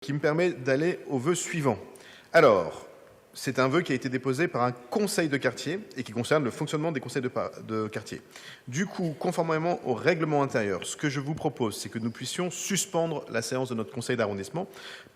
qui me permet d'aller au vœu suivant. Alors, c'est un vœu qui a été déposé par un conseil de quartier et qui concerne le fonctionnement des conseils de quartier. Du coup, conformément au règlement intérieur, ce que je vous propose, c'est que nous puissions suspendre la séance de notre conseil d'arrondissement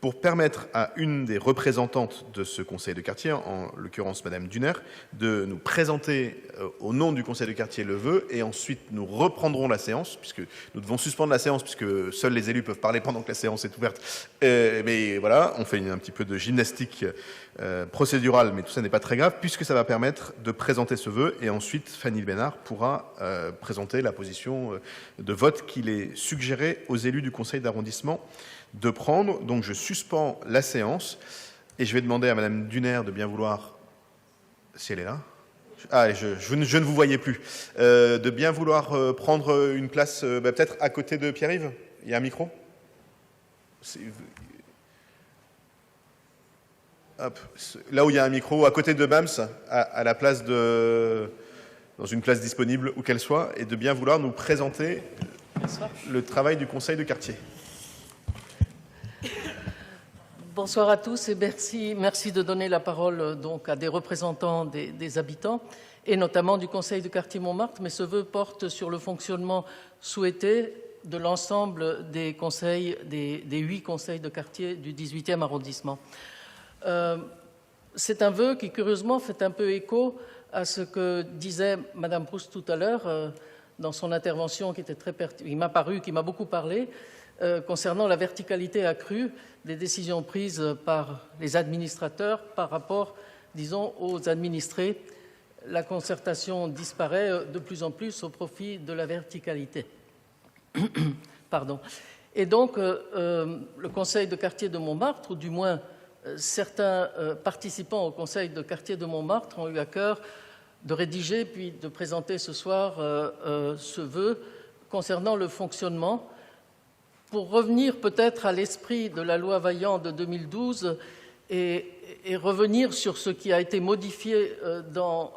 pour permettre à une des représentantes de ce conseil de quartier, en l'occurrence Madame Duner, de nous présenter au nom du conseil de quartier le vœu, et ensuite nous reprendrons la séance, puisque nous devons suspendre la séance, puisque seuls les élus peuvent parler pendant que la séance est ouverte. Mais voilà, on fait un petit peu de gymnastique procédurale, mais tout ça n'est pas très grave, puisque ça va permettre de présenter ce vœu, et ensuite Fanny Bénard pourra présenter la position de vote qu'il est suggéré aux élus du conseil d'arrondissement de prendre. Donc je suspends la séance, et je vais demander à Madame Duner de bien vouloir, si elle est là, je ne vous voyais plus, de bien vouloir prendre une place peut-être à côté de Pierre-Yves. Il y a un micro ? Hop, là où il y a un micro, à côté de Bams, à la place de, dans une place disponible où qu'elle soit, et de bien vouloir nous présenter le travail du conseil de quartier. Bonsoir à tous et merci de donner la parole donc à des représentants des habitants et notamment du conseil de quartier Montmartre, mais ce vœu porte sur le fonctionnement souhaité de l'ensemble des conseils, des 8 conseils de quartier du 18e arrondissement. C'est un vœu qui, curieusement, fait un peu écho à ce que disait Madame Proust tout à l'heure dans son intervention qui était très pertinente, qui m'a beaucoup parlé, concernant la verticalité accrue des décisions prises par les administrateurs par rapport, disons, aux administrés. La concertation disparaît de plus en plus au profit de la verticalité. Pardon. Et donc, le conseil de quartier de Montmartre, ou du moins certains participants au conseil de quartier de Montmartre ont eu à cœur de rédiger puis de présenter ce soir ce vœu concernant le fonctionnement pour revenir peut-être à l'esprit de la loi Vaillant de 2012 et revenir sur ce qui a été modifié dans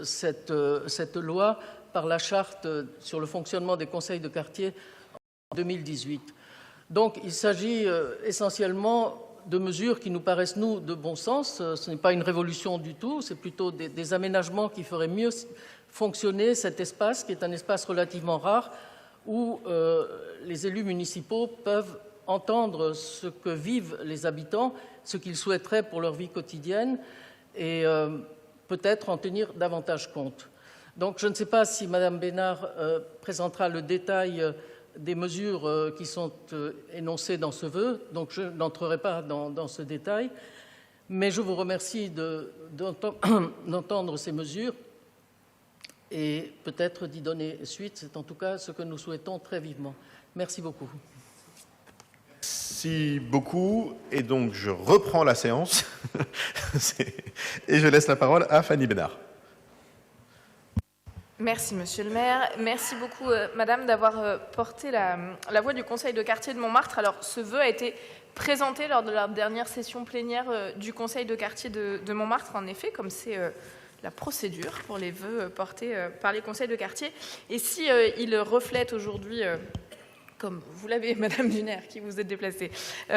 cette loi par la charte sur le fonctionnement des conseils de quartier en 2018. Donc il s'agit essentiellement de mesures qui nous paraissent, nous, de bon sens. Ce n'est pas une révolution du tout, c'est plutôt des aménagements qui feraient mieux fonctionner cet espace, qui est un espace relativement rare, où les élus municipaux peuvent entendre ce que vivent les habitants, ce qu'ils souhaiteraient pour leur vie quotidienne, et peut-être en tenir davantage compte. Donc je ne sais pas si Mme Bénard présentera le détail des mesures qui sont énoncées dans ce vœu, donc je n'entrerai pas dans ce détail, mais je vous remercie d'entendre ces mesures et peut-être d'y donner suite. C'est en tout cas ce que nous souhaitons très vivement. Merci beaucoup. Merci beaucoup. Et donc, je reprends la séance et je laisse la parole à Fanny Bénard. Merci, Monsieur le maire. Merci beaucoup, Madame, d'avoir porté la voix du Conseil de quartier de Montmartre. Alors, ce vœu a été présenté lors de la dernière session plénière du Conseil de quartier de Montmartre, en effet, comme c'est la procédure pour les vœux portés par les conseils de quartier. Et si il reflète aujourd'hui, comme vous l'avez, Madame Duner, qui vous êtes déplacée,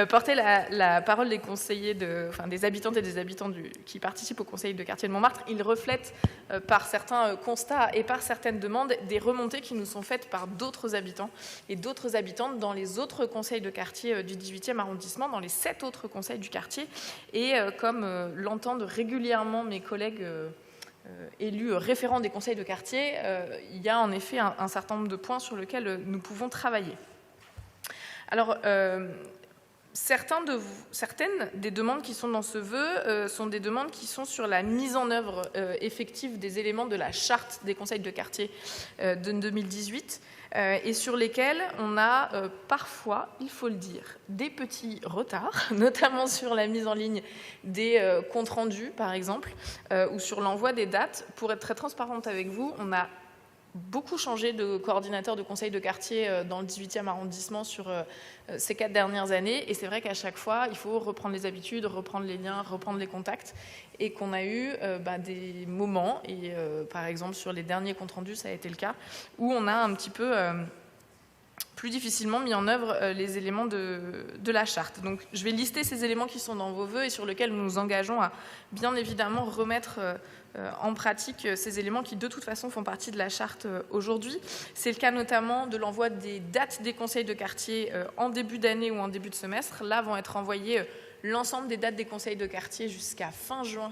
porter la parole des conseillers, des habitantes et des habitants qui participent au conseil de quartier de Montmartre, il reflète par certains constats et par certaines demandes des remontées qui nous sont faites par d'autres habitants et d'autres habitantes dans les autres conseils de quartier du 18e arrondissement, dans les 7 autres conseils du quartier. Et comme l'entendent régulièrement mes collègues élus référents des conseils de quartier, il y a en effet un certain nombre de points sur lesquels nous pouvons travailler. Alors, certaines des demandes qui sont dans ce vœu sont des demandes qui sont sur la mise en œuvre effective des éléments de la charte des conseils de quartier de 2018 et sur lesquelles on a parfois, il faut le dire, des petits retards, notamment sur la mise en ligne des comptes rendus, par exemple, ou sur l'envoi des dates. Pour être très transparente avec vous, on a beaucoup changé de coordinateur de conseil de quartier dans le 18e arrondissement sur ces 4 dernières années. Et c'est vrai qu'à chaque fois, il faut reprendre les habitudes, reprendre les liens, reprendre les contacts. Et qu'on a eu des moments, et par exemple sur les derniers comptes rendus, ça a été le cas, où on a un petit peu plus difficilement mis en œuvre les éléments de la charte. Donc je vais lister ces éléments qui sont dans vos vœux et sur lesquels nous nous engageons à bien évidemment remettre en pratique ces éléments qui de toute façon font partie de la charte aujourd'hui. C'est le cas notamment de l'envoi des dates des conseils de quartier en début d'année ou en début de semestre. Là vont être envoyées l'ensemble des dates des conseils de quartier jusqu'à fin juin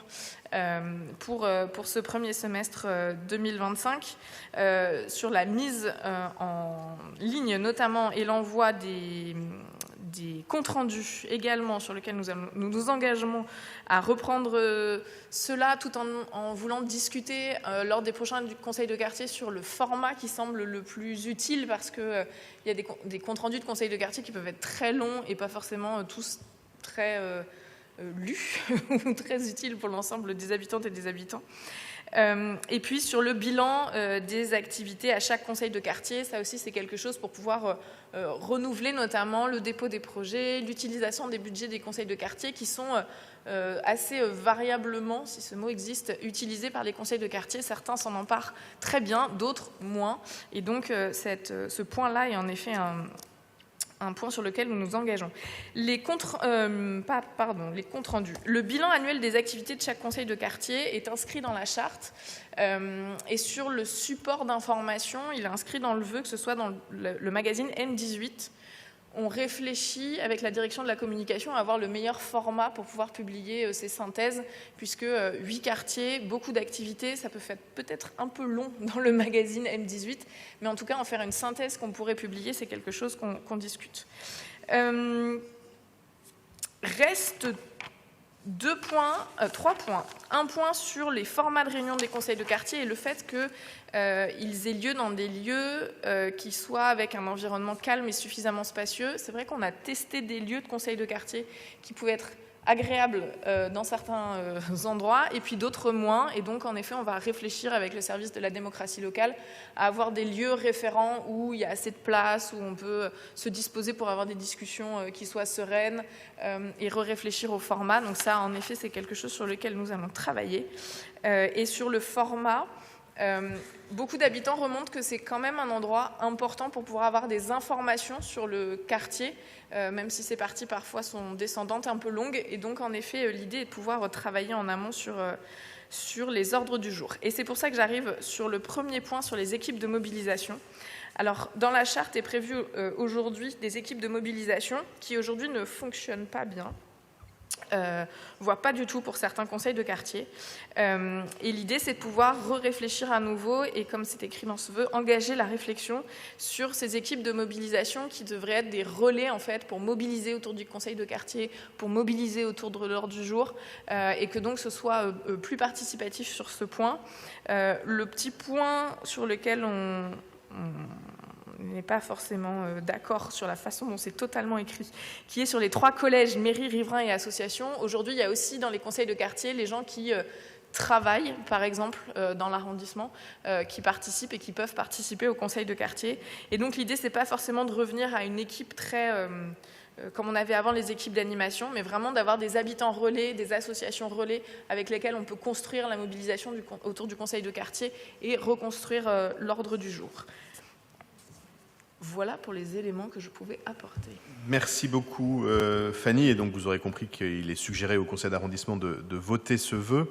pour ce premier semestre 2025, sur la mise en ligne notamment et l'envoi des comptes rendus également, sur lesquels nous nous engageons à reprendre cela tout en voulant discuter lors des prochains conseils de quartier sur le format qui semble le plus utile, parce qu'il y a des comptes rendus de conseils de quartier qui peuvent être très longs et pas forcément tous très lus ou très utiles pour l'ensemble des habitantes et des habitants. Et puis sur le bilan des activités à chaque conseil de quartier, ça aussi c'est quelque chose pour pouvoir renouveler notamment le dépôt des projets, l'utilisation des budgets des conseils de quartier qui sont assez variablement, si ce mot existe, utilisés par les conseils de quartier. Certains s'en emparent très bien, d'autres moins. Et donc ce point-là est en effet un point sur lequel nous nous engageons. Les comptes rendus. Le bilan annuel des activités de chaque conseil de quartier est inscrit dans la charte et sur le support d'information, il est inscrit dans le vœu, que ce soit dans le magazine M18. On réfléchit avec la direction de la communication à avoir le meilleur format pour pouvoir publier ces synthèses, puisque 8 quartiers, beaucoup d'activités, ça peut faire peut-être un peu long dans le magazine M18, mais en tout cas en faire une synthèse qu'on pourrait publier, c'est quelque chose qu'on discute. Reste 3 points. Un point sur les formats de réunion des conseils de quartier et le fait qu'ils aient lieu dans des lieux qui soient avec un environnement calme et suffisamment spacieux. C'est vrai qu'on a testé des lieux de conseils de quartier qui pouvaient être agréables dans certains endroits et puis d'autres moins. Et donc, en effet, on va réfléchir avec le service de la démocratie locale à avoir des lieux référents où il y a assez de place, où on peut se disposer pour avoir des discussions qui soient sereines et réfléchir au format. Donc ça, en effet, c'est quelque chose sur lequel nous allons travailler. Et sur le format, beaucoup d'habitants remontent que c'est quand même un endroit important pour pouvoir avoir des informations sur le quartier, même si ces parties parfois sont descendantes, un peu longues. Et donc, en effet, l'idée est de pouvoir travailler en amont sur les ordres du jour. Et c'est pour ça que j'arrive sur le premier point, sur les équipes de mobilisation. Alors, dans la charte est prévu aujourd'hui des équipes de mobilisation qui aujourd'hui ne fonctionnent pas bien. Voire pas du tout pour certains conseils de quartier. Et l'idée, c'est de pouvoir réfléchir à nouveau et, comme c'est écrit dans ce vœu, engager la réflexion sur ces équipes de mobilisation qui devraient être des relais, en fait, pour mobiliser autour du conseil de quartier, pour mobiliser autour de l'ordre du jour, et que donc ce soit plus participatif sur ce point. Le petit point sur lequel on n'est pas forcément d'accord sur la façon dont c'est totalement écrit, qui est sur les 3 collèges, mairies, riverains et associations. Aujourd'hui, il y a aussi dans les conseils de quartier les gens qui travaillent, par exemple, dans l'arrondissement, qui participent et qui peuvent participer au conseil de quartier. Et donc, l'idée, c'est pas forcément de revenir à une équipe très... comme on avait avant les équipes d'animation, mais vraiment d'avoir des habitants relais, des associations relais avec lesquelles on peut construire la mobilisation autour du conseil de quartier et reconstruire l'ordre du jour. Voilà pour les éléments que je pouvais apporter. Merci beaucoup Fanny, et donc vous aurez compris qu'il est suggéré au conseil d'arrondissement de voter ce vœu.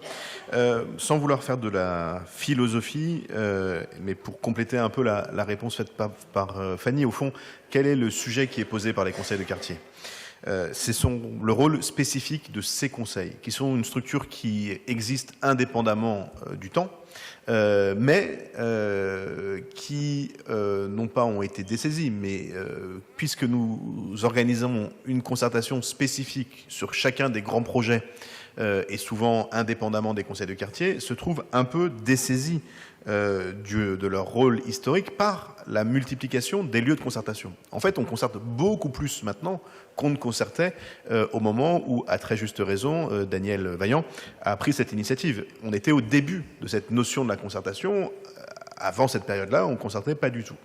Sans vouloir faire de la philosophie, mais pour compléter un peu la réponse faite par Fanny, au fond, quel est le sujet qui est posé par les conseils de quartier ? C'est le rôle spécifique de ces conseils, qui sont une structure qui existe indépendamment du temps, mais qui non pas ont été dessaisis, mais puisque nous organisons une concertation spécifique sur chacun des grands projets, et souvent indépendamment des conseils de quartier, se trouvent un peu dessaisis de leur rôle historique par la multiplication des lieux de concertation. En fait, on concerte beaucoup plus maintenant qu'on ne concertait au moment où, à très juste raison, Daniel Vaillant a pris cette initiative. On était au début de cette notion de la concertation. Avant cette période-là, on ne concertait pas du tout.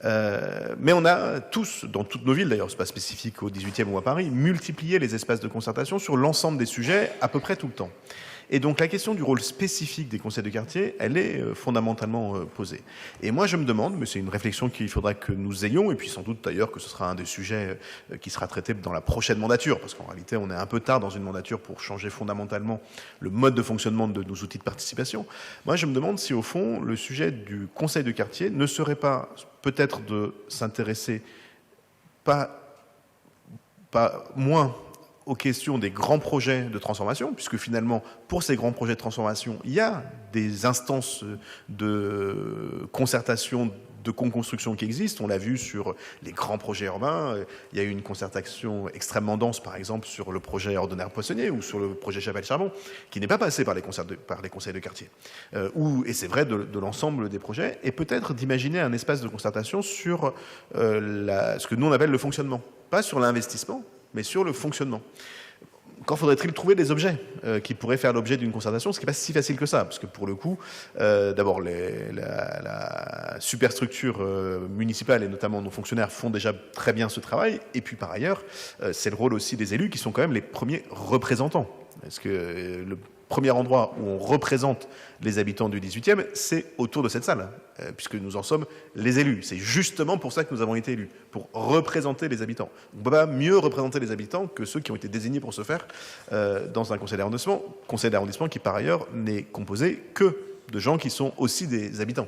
Mais on a tous, dans toutes nos villes d'ailleurs, c'est pas spécifique au 18e ou à Paris, multiplié les espaces de concertation sur l'ensemble des sujets à peu près tout le temps. Et donc la question du rôle spécifique des conseils de quartier, elle est fondamentalement posée. Et moi je me demande, mais c'est une réflexion qu'il faudra que nous ayons, et puis sans doute d'ailleurs que ce sera un des sujets qui sera traité dans la prochaine mandature, parce qu'en réalité on est un peu tard dans une mandature pour changer fondamentalement le mode de fonctionnement de nos outils de participation. Moi je me demande si au fond le sujet du conseil de quartier ne serait pas peut-être de s'intéresser pas moins aux questions des grands projets de transformation, puisque finalement, pour ces grands projets de transformation, il y a des instances de concertation, de co-construction qui existent. On l'a vu sur les grands projets urbains. Il y a eu une concertation extrêmement dense, par exemple, sur le projet ordonnaire poissonnier ou sur le projet Chapelle-Charbon, qui n'est pas passé par les conseils de quartier. Et c'est vrai de l'ensemble des projets. Et peut-être d'imaginer un espace de concertation sur ce que nous on appelle le fonctionnement. Pas sur l'investissement, mais sur le fonctionnement. Quand faudrait-il trouver des objets qui pourraient faire l'objet d'une concertation, ce qui n'est pas si facile que ça, parce que pour le coup, d'abord, la superstructure municipale et notamment nos fonctionnaires font déjà très bien ce travail, et puis par ailleurs, c'est le rôle aussi des élus qui sont quand même les premiers représentants. Parce que le premier endroit où on représente les habitants du 18e, c'est autour de cette salle, puisque nous en sommes les élus. C'est justement pour ça que nous avons été élus, pour représenter les habitants. On ne peut pas mieux représenter les habitants que ceux qui ont été désignés pour ce faire dans un conseil d'arrondissement qui, par ailleurs, n'est composé que de gens qui sont aussi des habitants.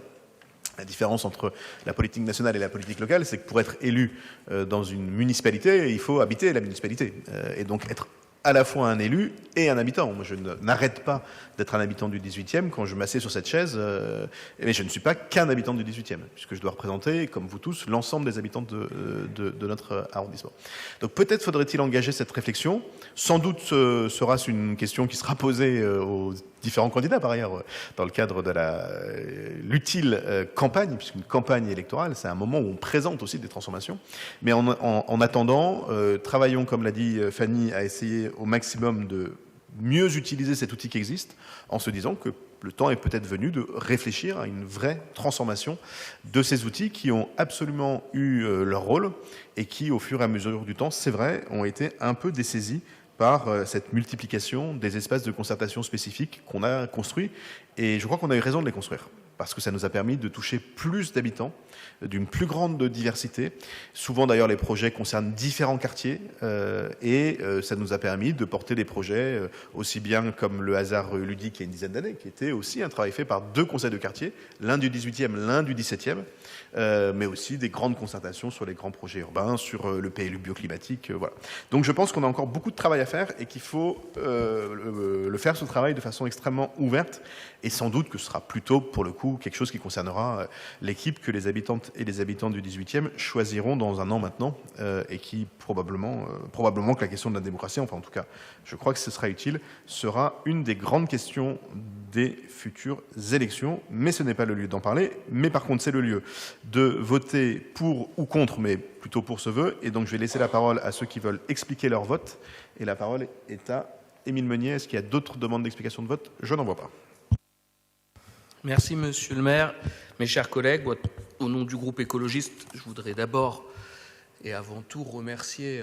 La différence entre la politique nationale et la politique locale, c'est que pour être élu dans une municipalité, il faut habiter la municipalité, et donc être à la fois un élu et un habitant. Moi, je n'arrête pas d'être un habitant du 18e quand je m'assieds sur cette chaise, mais je ne suis pas qu'un habitant du 18e, puisque je dois représenter, comme vous tous, l'ensemble des habitants de notre arrondissement. Donc peut-être faudrait-il engager cette réflexion. Sans doute sera-ce une question qui sera posée aux différents candidats, par ailleurs, dans le cadre de l'utile campagne, puisqu'une campagne électorale, c'est un moment où on présente aussi des transformations. Mais en attendant, travaillons, comme l'a dit Fanny, à essayer au maximum de mieux utiliser cet outil qui existe, en se disant que le temps est peut-être venu de réfléchir à une vraie transformation de ces outils qui ont absolument eu leur rôle et qui, au fur et à mesure du temps, c'est vrai, ont été un peu dessaisis par cette multiplication des espaces de concertation spécifiques qu'on a construits. Et je crois qu'on a eu raison de les construire, parce que ça nous a permis de toucher plus d'habitants, d'une plus grande diversité. Souvent, d'ailleurs, les projets concernent différents quartiers, et ça nous a permis de porter des projets aussi bien comme le hasard ludique il y a une dizaine d'années, qui était aussi un travail fait par 2 conseils de quartier, l'un du 18e, l'un du 17e, mais aussi des grandes concertations sur les grands projets urbains, sur le PLU bioclimatique, voilà. Donc je pense qu'on a encore beaucoup de travail à faire et qu'il faut le faire, ce travail, de façon extrêmement ouverte, et sans doute que ce sera plutôt, pour le coup, quelque chose qui concernera l'équipe que les habitantes et les habitants du 18e choisiront dans un an maintenant, et qui probablement que la question de la démocratie, enfin en tout cas, je crois que ce sera utile, sera une des grandes questions des futures élections, mais ce n'est pas le lieu d'en parler, mais par contre c'est le lieu de voter pour ou contre, mais plutôt pour ce vœu, et donc je vais laisser la parole à ceux qui veulent expliquer leur vote, et la parole est à Émile Meunier. Est-ce qu'il y a d'autres demandes d'explication de vote? Je n'en vois pas. Merci Monsieur le maire. Mes chers collègues, au nom du groupe écologiste, je voudrais d'abord et avant tout remercier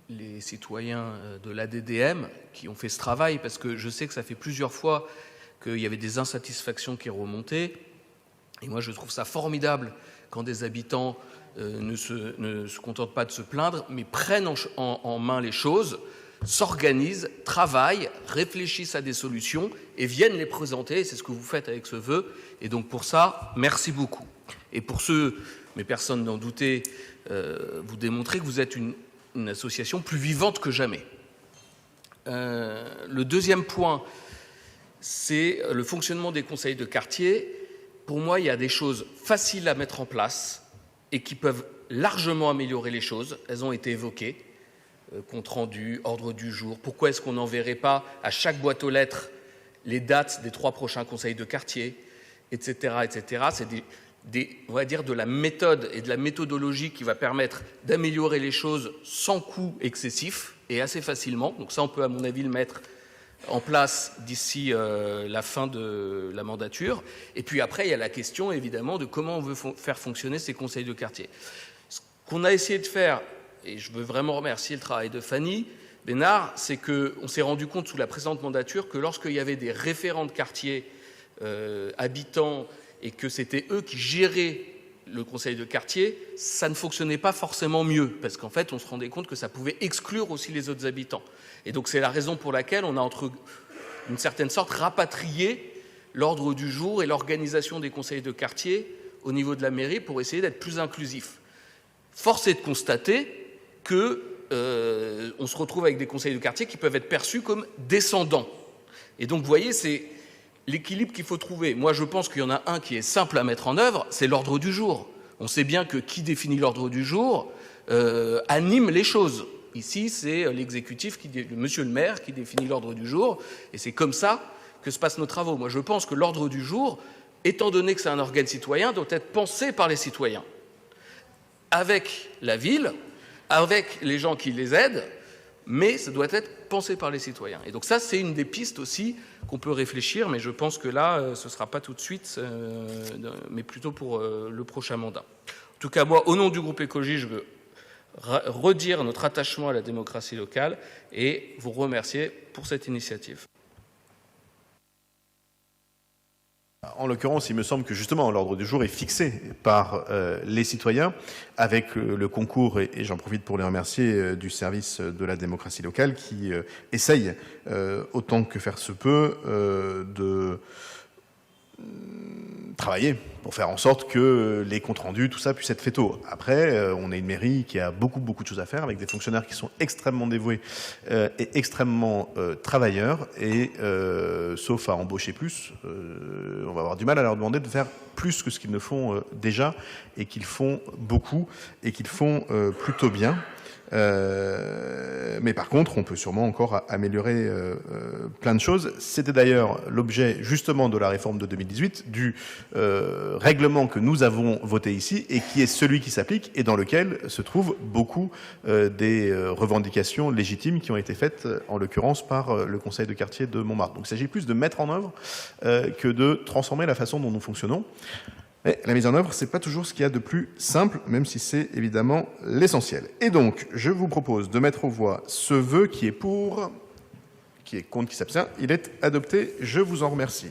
les citoyens de l'ADDM qui ont fait ce travail, parce que je sais que ça fait plusieurs fois qu'il y avait des insatisfactions qui remontaient, et moi je trouve ça formidable quand des habitants ne se contentent pas de se plaindre, mais prennent en main les choses, s'organisent, travaillent, réfléchissent à des solutions et viennent les présenter. C'est ce que vous faites avec ce vœu. Et donc pour ça, merci beaucoup. Et pour ceux, mais personne n'en doutait, vous démontrez que vous êtes une association plus vivante que jamais. Le deuxième point, c'est le fonctionnement des conseils de quartier. Pour moi, il y a des choses faciles à mettre en place et qui peuvent largement améliorer les choses. Elles ont été évoquées. Compte rendu, ordre du jour. Pourquoi est-ce qu'on n'enverrait pas à chaque boîte aux lettres les dates des 3 prochains conseils de quartier, etc., etc. C'est on va dire de la méthode et de la méthodologie qui va permettre d'améliorer les choses sans coût excessif et assez facilement. Donc ça, on peut, à mon avis, le mettre en place d'ici la fin de la mandature. Et puis après, il y a la question, évidemment, de comment on veut faire fonctionner ces conseils de quartier. Ce qu'on a essayé de faire, et je veux vraiment remercier le travail de Fanny, Bénard, c'est qu'on s'est rendu compte sous la précédente mandature que lorsqu'il y avait des référents de quartier habitants et que c'était eux qui géraient le conseil de quartier, ça ne fonctionnait pas forcément mieux, parce qu'en fait, on se rendait compte que ça pouvait exclure aussi les autres habitants. Et donc, c'est la raison pour laquelle on a, entre une certaine sorte, rapatrié l'ordre du jour et l'organisation des conseils de quartier au niveau de la mairie pour essayer d'être plus inclusif. Force est de constater que on se retrouve avec des conseils de quartier qui peuvent être perçus comme descendants. Et donc, vous voyez, c'est l'équilibre qu'il faut trouver. Moi, je pense qu'il y en a un qui est simple à mettre en œuvre, c'est l'ordre du jour. On sait bien que qui définit l'ordre du jour anime les choses. Ici, c'est l'exécutif, monsieur le maire, qui définit l'ordre du jour, et c'est comme ça que se passent nos travaux. Moi, je pense que l'ordre du jour, étant donné que c'est un organe citoyen, doit être pensé par les citoyens, avec la ville, avec les gens qui les aident, mais ça doit être pensé par les citoyens. Et donc ça, c'est une des pistes aussi qu'on peut réfléchir, mais je pense que là, ce ne sera pas tout de suite, mais plutôt pour le prochain mandat. En tout cas, moi, au nom du groupe écologiste, je veux redire notre attachement à la démocratie locale et vous remercier pour cette initiative. En l'occurrence, il me semble que justement l'ordre du jour est fixé par les citoyens avec le concours, et j'en profite pour les remercier, du service de la démocratie locale qui essaye, autant que faire se peut, de travailler pour faire en sorte que les comptes rendus, tout ça puisse être fait tôt. Après, on est une mairie qui a beaucoup de choses à faire, avec des fonctionnaires qui sont extrêmement dévoués et extrêmement travailleurs, et sauf à embaucher plus, on va avoir du mal à leur demander de faire plus que ce qu'ils ne font déjà, et qu'ils font beaucoup, et qu'ils font plutôt bien. Mais par contre, on peut sûrement encore améliorer plein de choses. C'était d'ailleurs l'objet justement de la réforme de 2018, du règlement que nous avons voté ici et qui est celui qui s'applique et dans lequel se trouvent beaucoup des revendications légitimes qui ont été faites, en l'occurrence par le conseil de quartier de Montmartre. Donc il s'agit plus de mettre en œuvre que de transformer la façon dont nous fonctionnons. Mais la mise en œuvre, c'est pas toujours ce qu'il y a de plus simple, même si c'est évidemment l'essentiel. Et donc, je vous propose de mettre aux voix ce vœu qui est pour, qui est contre, qui s'abstient. Il est adopté. Je vous en remercie.